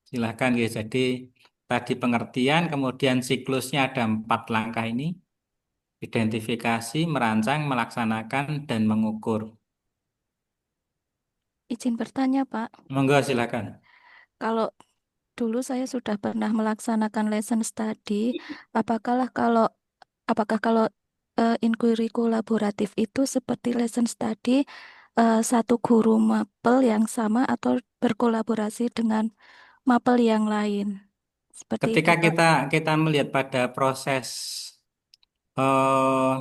Silahkan nggih. Jadi tadi pengertian, kemudian siklusnya ada 4 langkah ini. Identifikasi, merancang, melaksanakan, dan mengukur. Izin bertanya, Pak. Monggo silakan. Kalau dulu saya sudah pernah melaksanakan lesson study, apakah kalau inquiry kolaboratif itu seperti lesson study satu guru mapel yang sama atau berkolaborasi dengan mapel yang lain? Seperti itu, Ketika Pak. kita melihat pada proses eh,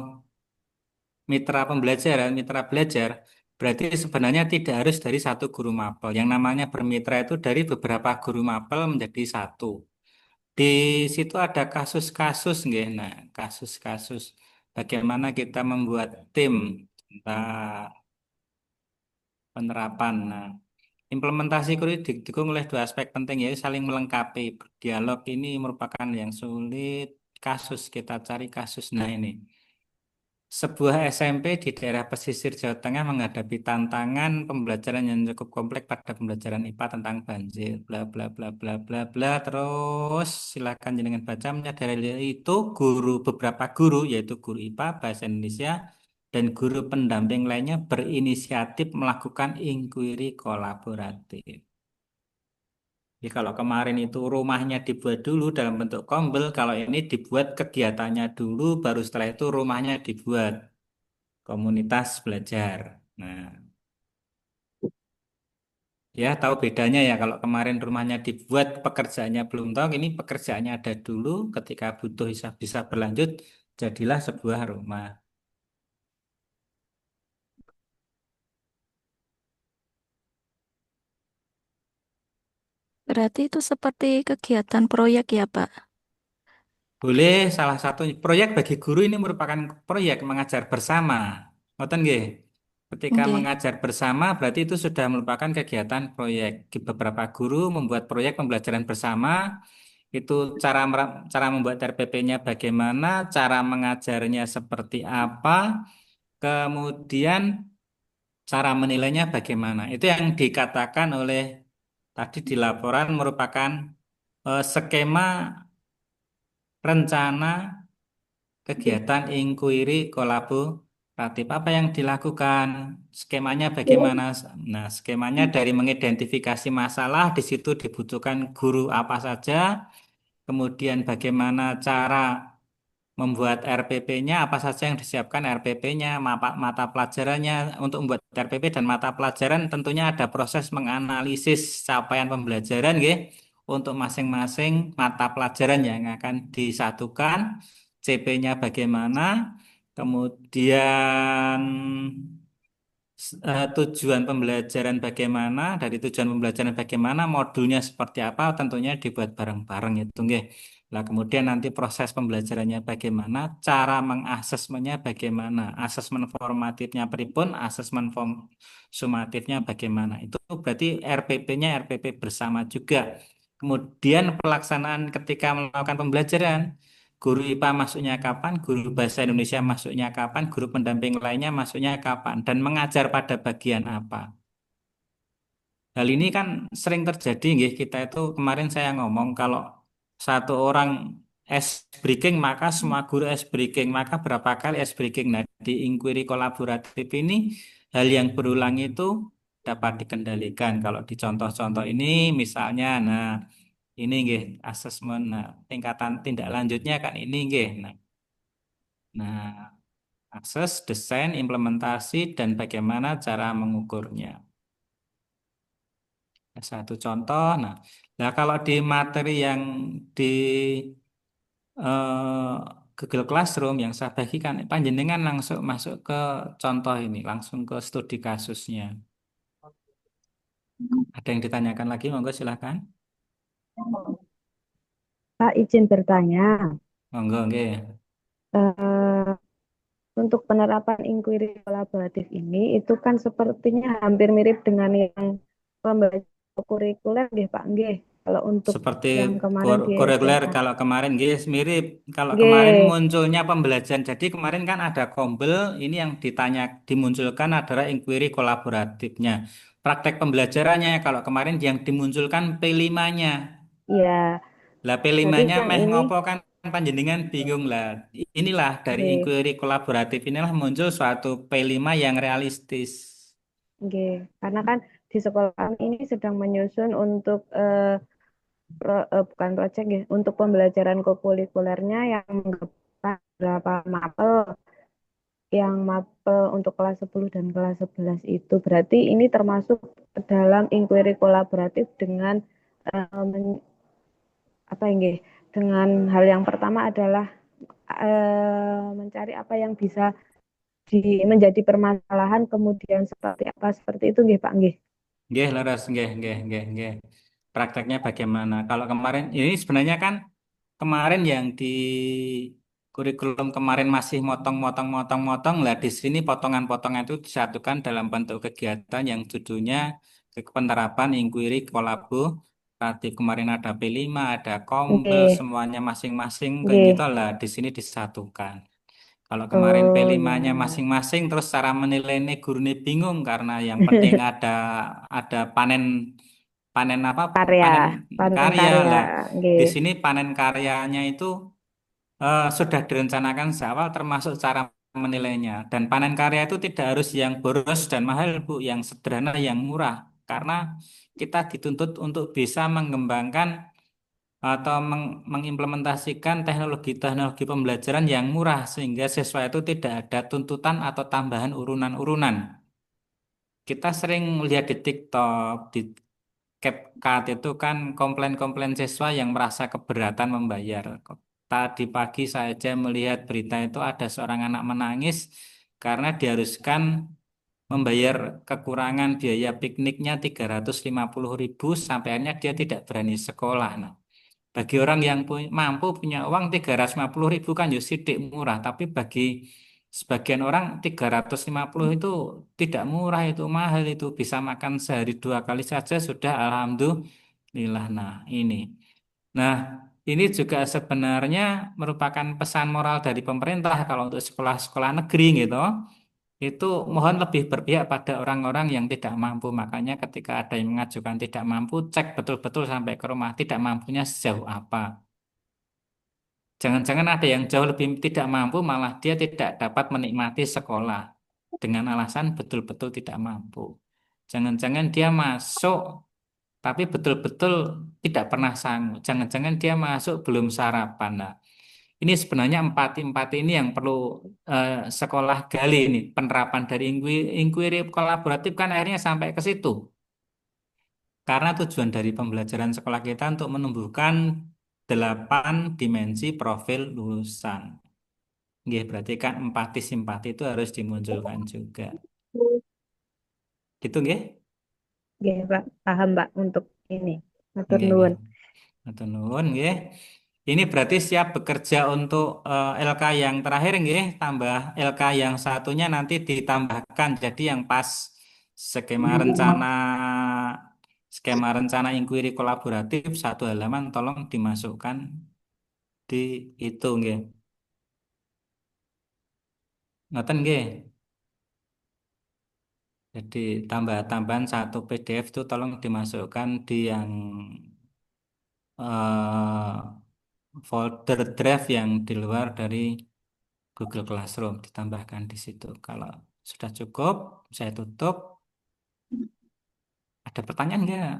mitra pembelajaran, mitra belajar, berarti sebenarnya tidak harus dari satu guru mapel. Yang namanya bermitra itu dari beberapa guru mapel menjadi satu. Di situ ada kasus-kasus, nggih. Nah, kasus-kasus bagaimana kita membuat tim tentang penerapan. Nah, implementasi kuri didukung oleh dua aspek penting yaitu saling melengkapi. Dialog ini merupakan yang sulit. Kasus kita cari kasus. Nah ini sebuah SMP di daerah pesisir Jawa Tengah menghadapi tantangan pembelajaran yang cukup kompleks pada pembelajaran IPA tentang banjir. Bla bla bla bla bla bla. Terus silakan jenengan baca menyadari itu beberapa guru yaitu guru IPA, Bahasa Indonesia dan guru pendamping lainnya berinisiatif melakukan inquiry kolaboratif. Jadi kalau kemarin itu rumahnya dibuat dulu dalam bentuk kombel, kalau ini dibuat kegiatannya dulu, baru setelah itu rumahnya dibuat komunitas belajar. Nah, ya tahu bedanya ya kalau kemarin rumahnya dibuat, pekerjaannya belum tahu, ini pekerjaannya ada dulu, ketika butuh bisa berlanjut, jadilah sebuah rumah. Berarti itu seperti kegiatan proyek ya, Pak? Boleh salah satu proyek bagi guru ini merupakan proyek mengajar bersama. Ngoten nggih. Ketika Nggih. mengajar bersama berarti itu sudah merupakan kegiatan proyek. Beberapa guru membuat proyek pembelajaran bersama. Itu cara membuat RPP-nya bagaimana, cara mengajarnya seperti apa, kemudian cara menilainya bagaimana. Itu yang dikatakan oleh tadi di laporan merupakan skema rencana kegiatan inquiry kolaboratif. Apa yang dilakukan? Skemanya bagaimana? Nah, skemanya dari mengidentifikasi masalah, di situ dibutuhkan guru apa saja, kemudian bagaimana cara membuat RPP-nya, apa saja yang disiapkan RPP-nya, mata pelajarannya. Untuk membuat RPP dan mata pelajaran tentunya ada proses menganalisis capaian pembelajaran, nggih, untuk masing-masing mata pelajaran yang akan disatukan, CP-nya bagaimana, kemudian tujuan pembelajaran bagaimana, dari tujuan pembelajaran bagaimana, modulnya seperti apa, tentunya dibuat bareng-bareng itu, nggih. Nah, kemudian nanti proses pembelajarannya bagaimana, cara mengasesmennya bagaimana, asesmen formatifnya pripun, asesmen form sumatifnya bagaimana. Itu berarti RPP-nya RPP bersama juga. Kemudian pelaksanaan ketika melakukan pembelajaran, guru IPA masuknya kapan, guru bahasa Indonesia masuknya kapan, guru pendamping lainnya masuknya kapan, dan mengajar pada bagian apa. Hal ini kan sering terjadi, nggih. Kita itu kemarin saya ngomong kalau satu orang es breaking maka semua guru es breaking, maka berapa kali es breaking. Nah, di inquiry kolaboratif ini hal yang berulang itu dapat dikendalikan. Kalau di contoh-contoh ini misalnya, nah ini nggih asesmen, nah tingkatan tindak lanjutnya kan ini nggih. Nah, akses, desain, implementasi, dan bagaimana cara mengukurnya. Satu contoh. Nah, kalau di materi yang di eh, Google Classroom yang saya bagikan, panjenengan langsung masuk ke contoh ini, langsung ke studi kasusnya. Ada yang ditanyakan lagi, monggo silakan. Pak, izin bertanya, Monggo, nggih. eh, untuk penerapan inquiry kolaboratif ini itu kan sepertinya hampir mirip dengan yang pembelajaran kurikuler, nggih Pak, nggih. Kalau untuk Seperti yang kemarin di kurikuler SMA, kalau kemarin guys mirip. Kalau kemarin nggih, munculnya pembelajaran. Jadi kemarin kan ada Kombel, ini yang dimunculkan adalah inquiry kolaboratifnya. Praktek pembelajarannya kalau kemarin yang dimunculkan P5-nya. ya. Lah Jadi P5-nya yang meh ini, ngopo kan panjenengan bingung lah. Inilah dari nggih, inquiry kolaboratif inilah muncul suatu P5 yang realistis. nggih. Karena kan di sekolah kami ini sedang menyusun untuk bukan proyek ya, untuk pembelajaran kokurikulernya yang menggabungkan beberapa mapel, yang mapel untuk kelas 10 dan kelas 11 itu. Berarti ini termasuk dalam inquiry kolaboratif dengan apa ya, nggih, dengan hal yang pertama adalah mencari apa yang bisa menjadi permasalahan, kemudian seperti itu nggih Pak nggih. Nggih, leres, nggih. Prakteknya bagaimana? Kalau kemarin ini sebenarnya kan kemarin yang di kurikulum kemarin masih motong lah di sini potongan-potongan itu disatukan dalam bentuk kegiatan yang judulnya penerapan inquiry kolaboratif. Kemarin ada P5, ada Kombel, Nggih, semuanya masing-masing kayak nggih. gitu lah di sini disatukan. Kalau kemarin Oh ya, P5-nya masing-masing terus cara menilainya guru ini bingung karena yang penting ada panen panen apa karya, panen panen karya karya, lah. Di nggih. sini panen karyanya itu sudah direncanakan seawal termasuk cara menilainya. Dan panen karya itu tidak harus yang boros dan mahal, Bu, yang sederhana, yang murah. Karena kita dituntut untuk bisa mengembangkan atau mengimplementasikan teknologi-teknologi pembelajaran yang murah sehingga siswa itu tidak ada tuntutan atau tambahan urunan-urunan. Kita sering lihat di TikTok, di CapCut itu kan komplain-komplain siswa yang merasa keberatan membayar. Tadi pagi saja melihat berita itu ada seorang anak menangis karena diharuskan membayar kekurangan biaya pikniknya 350.000 sampai akhirnya dia tidak berani sekolah. Nah, bagi orang yang mampu punya uang 350.000 kan ya sidik murah, tapi bagi sebagian orang 350 itu tidak murah, itu mahal, itu bisa makan sehari 2 kali saja sudah alhamdulillah. Nah, ini juga sebenarnya merupakan pesan moral dari pemerintah kalau untuk sekolah-sekolah negeri gitu. Itu mohon lebih berpihak pada orang-orang yang tidak mampu. Makanya ketika ada yang mengajukan tidak mampu, cek betul-betul sampai ke rumah tidak mampunya sejauh apa. Jangan-jangan ada yang jauh lebih tidak mampu, malah dia tidak dapat menikmati sekolah dengan alasan betul-betul tidak mampu. Jangan-jangan dia masuk tapi betul-betul tidak pernah sanggup. Jangan-jangan dia masuk belum sarapan. Nah, ini sebenarnya empati-empati ini yang perlu sekolah gali ini. Penerapan dari inquiry kolaboratif kan akhirnya sampai ke situ. Karena tujuan dari pembelajaran sekolah kita untuk menumbuhkan 8 dimensi profil lulusan. Nggih, berarti kan empati simpati itu harus dimunculkan juga. Gitu nggih? Nggih Pak, paham Pak untuk ini. Matur Nggih. nuwun. Matur nuwun nggih. Ini berarti siap bekerja untuk LK yang terakhir nggih, tambah LK yang satunya nanti ditambahkan. Jadi yang pas skema rencana skema rencana inquiry kolaboratif 1 halaman tolong dimasukkan di itu nggih. Ngoten nggih. Jadi tambah-tambahan satu PDF itu tolong dimasukkan di yang eh, folder drive yang di luar dari Google Classroom, ditambahkan di situ. Kalau sudah cukup, saya tutup. Ada pertanyaan nggak?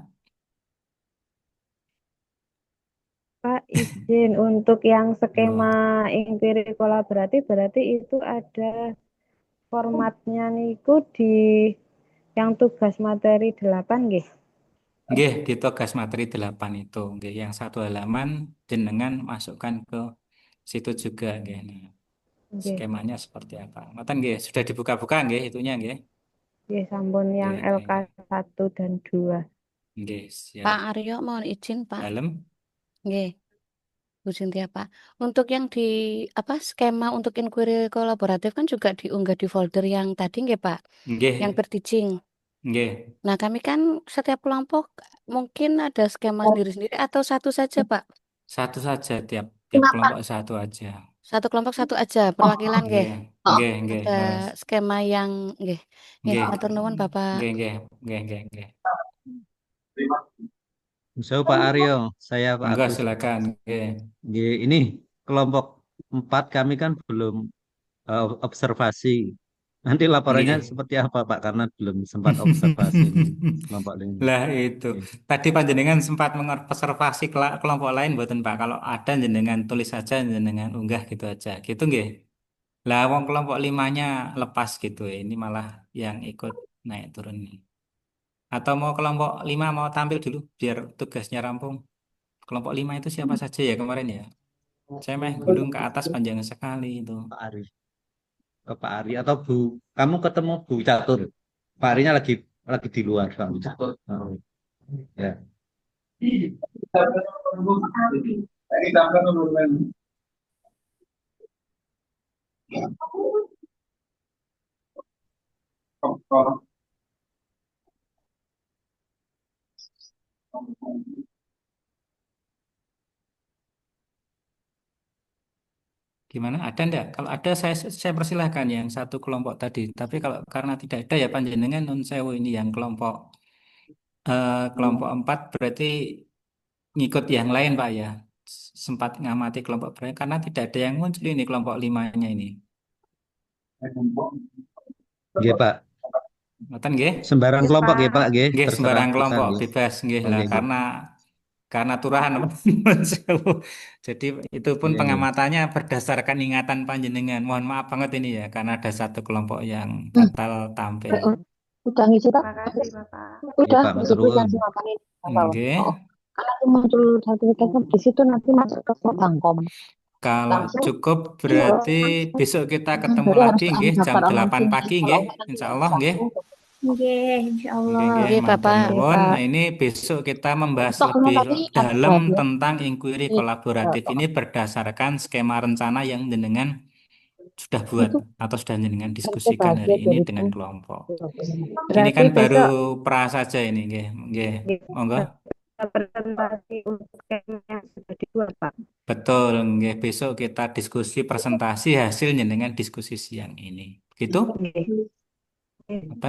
Pak, izin untuk yang skema Monggo. inquiry kolaboratif berarti itu ada formatnya niku di yang tugas materi 8 nggih. Nggih, di tugas materi 8 itu. Nggih, yang 1 halaman jenengan masukkan ke situ juga nggih. Nah, Nggih. skemanya seperti apa? Ngoten nggih, sudah dibuka-buka nggih itunya nggih. Nggih, sampun yang Nggih, nggih, LK nggih. 1 dan 2. Nggih, siap. Pak Aryo mohon izin Pak. Dalem. Nggih, Bu Cynthia Pak. Untuk yang di apa skema untuk inquiry kolaboratif kan juga diunggah di folder yang tadi nggih Pak, Nggih, yang peer teaching. nggih. Nah, kami kan setiap kelompok mungkin ada skema sendiri-sendiri atau satu saja Pak? Satu saja tiap kelompok satu aja. Satu kelompok satu aja perwakilan nggih. Nggih, nggih, nggih, Ada leres. skema yang nggih. Nggih, Nggih, matur nuwun Bapak. nggih, nggih, nggih, nggih, nggih. So, Pak Aryo, saya Pak Monggo Agus. silakan. Nggih. Ini kelompok 4 kami kan belum observasi. Nanti laporannya Nggih. seperti apa Pak? Karena belum sempat observasi ini kelompok 5. Lah itu. Tadi panjenengan sempat mengobservasi kelompok lain mboten Pak. Kalau ada jenengan tulis saja jenengan unggah gitu aja. Gitu nggih. Lah wong kelompok 5-nya lepas gitu. Ini malah yang ikut naik turun nih. Atau mau kelompok 5 mau tampil dulu biar tugasnya rampung. Kelompok 5 itu siapa saja ya kemarin ya? Saya main gulung ke atas panjang sekali itu. Pak Ari. Ke Pak Ari atau Bu, kamu ketemu Bu Catur. Pak Arinya lagi di luar Pak Bu Catur. Oh, ya. Gimana? Ada enggak? Kalau ada saya persilahkan yang satu kelompok tadi. Tapi kalau karena tidak ada ya panjenengan non sewu ini yang kelompok 4 berarti ngikut yang lain Pak ya. Sempat ngamati kelompok berapa karena tidak ada yang muncul ini kelompok 5-nya ini. Nggih, Pak. Ngoten nggih? Sembarang kelompok nggih, Pak, nggih. Nggih Terserah sembarang kita kelompok nggih. bebas nggih Oh, lah nggih, nggih. karena turahan non sewu. Jadi itu pun Nggih, nggih. pengamatannya berdasarkan ingatan panjenengan. Mohon maaf banget ini ya karena ada satu kelompok yang batal tampil. Udah ngisi Pak? Makasih Bapak. Nggih, Udah Pak, ngisi matur nuwun. aplikasi makan ini. Nggih. Karena itu muncul sertifikatnya di situ nanti masuk ke Bangkom. Kalau Langsung cukup berarti besok kita ketemu jadi harus lagi nggih jam daftar 8 online. pagi nggih. Insya Allah nggih. Nggih, insya Nggih, Allah. nggih, Nggih, matur Bapak. nuwun. Nah, ini besok kita membahas Stoknya lebih tadi dalam ada tentang inquiry kolaboratif ini berdasarkan skema rencana yang jenengan sudah buat itu atau sudah jenengan harusnya diskusikan bahagia hari ini dengan kelompok. Ini Berarti kan baru besok pra saja ini, nggih, nggih. Monggo. presentasi untuk skema yang sudah dibuat Pak. Betul, nggih. Besok kita diskusi presentasi hasil jenengan diskusi siang ini. Gitu? Apa?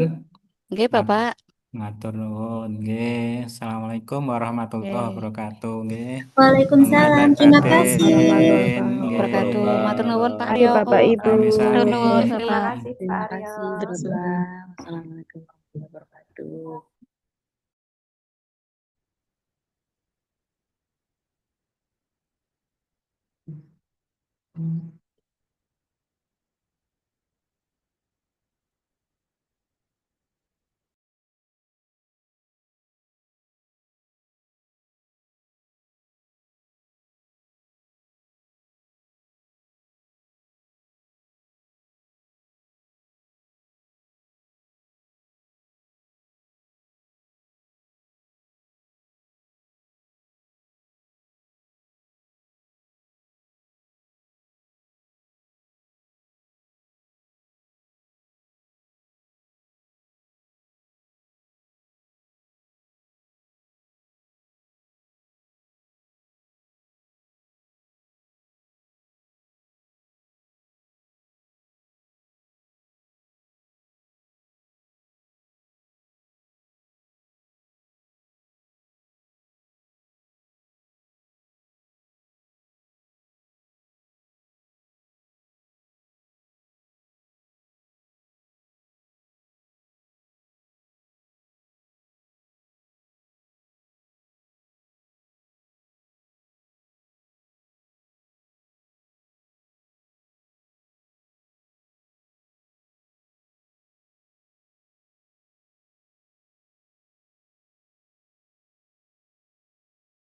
Nggih, Bapak. Ngatur nuwun nggih. Assalamualaikum warahmatullahi Nggih. wabarakatuh nggih. Waalaikumsalam. Terima kasih. Batin nggih. Wabarakatuh. Matur nuwun Pak Terima kasih Aryo. Bapak Ibu. Sami-sami. Matur nuwun Terima Bapak. kasih Pak terima Aryo. kasih bersama. Assalamualaikum warahmatullahi wabarakatuh.